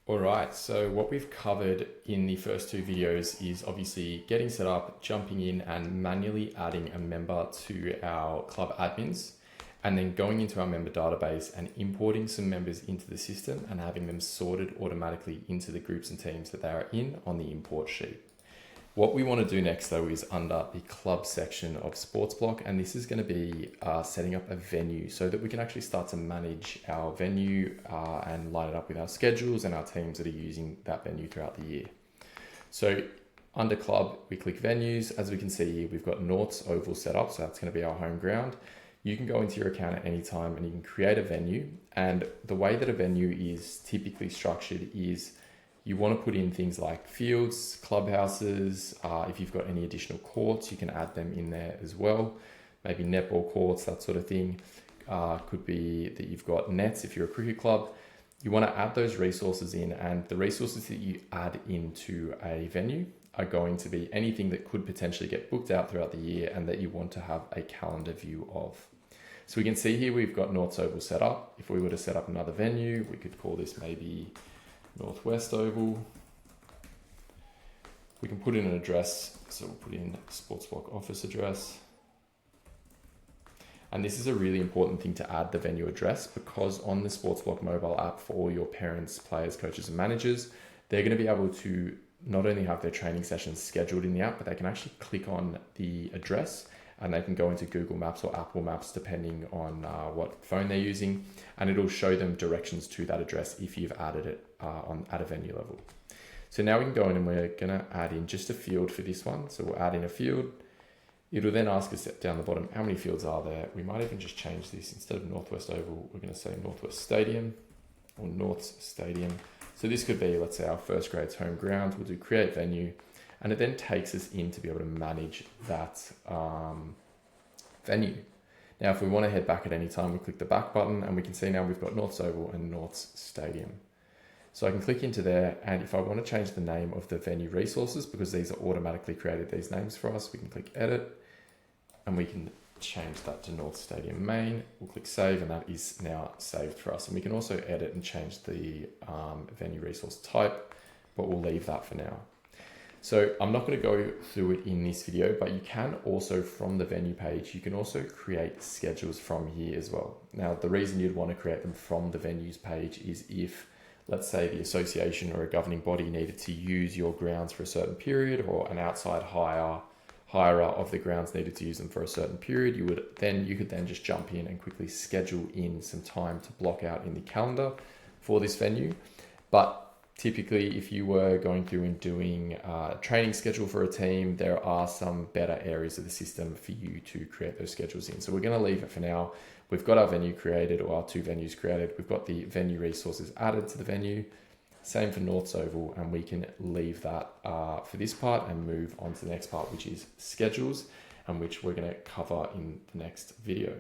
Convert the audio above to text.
All right, so what we've covered in the first two videos is obviously getting set up, jumping in and manually adding a member to our club admins, and then going into our member database and importing some members into the system and having them sorted automatically into the groups and teams that they are in on the import sheet. What we want to do next though is under the club section of Sportsblock, and this is going to be setting up a venue so that we can actually start to manage our venue and line it up with our schedules and our teams that are using that venue throughout the year. So under club, we click venues. As we can see here, we've got North's Oval set up, so that's going to be our home ground. You can go into your account at any time and you can create a venue. And the way that a venue is typically structured is you want to put in things like fields, clubhouses. If you've got any additional courts, you can add them in there as well. Maybe netball courts, that sort of thing. Could be that you've got nets if you're a cricket club. You want to add those resources in, and the resources that you add into a venue are going to be anything that could potentially get booked out throughout the year and that you want to have a calendar view of. So we can see here we've got North's Oval set up. If we were to set up another venue, we could call this maybe Northwest Oval. We can put in an address, so we'll put in Sportsblock office address. And this is a really important thing to add the venue address, because on the Sportsblock mobile app for all your parents, players, coaches, and managers, they're going to be able to not only have their training sessions scheduled in the app, but they can actually click on the address and they can go into Google Maps or Apple Maps depending on what phone they're using, and it'll show them directions to that address if you've added it at a venue level. So now we can go in and we're going to add in just a field for this one. So we'll add in a field. It'll then ask us down the bottom how many fields are there. We might even just change this. Instead of Northwest Oval, we're going to say Northwest Stadium or North's Stadium. So this could be, let's say, our first grade's home ground. We'll do create venue, and it then takes us in to be able to manage that venue. Now, if we want to head back at any time, we click the back button and we can see now we've got North's Oval and North's Stadium. So I can click into there, and if I want to change the name of the venue resources, because these are automatically created, these names for us, we can click edit and we can change that to North Stadium Main. We'll click save, and that is now saved for us. And we can also edit and change the venue resource type, but we'll leave that for now. So I'm not going to go through it in this video, but you can also, from the venue page, you can also create schedules from here as well. Now, the reason you'd want to create them from the venues page is if, let's say, the association or a governing body needed to use your grounds for a certain period, or an outside hirer of the grounds needed to use them for a certain period, you could then just jump in and quickly schedule in some time to block out in the calendar for this venue. But typically, if you were going through and doing a training schedule for a team, there are some better areas of the system for you to create those schedules in. So we're going to leave it for now. We've got our venue created, or our two venues created. We've got the venue resources added to the venue. Same for North's Oval, and we can leave that for this part and move on to the next part, which is schedules, and which we're going to cover in the next video.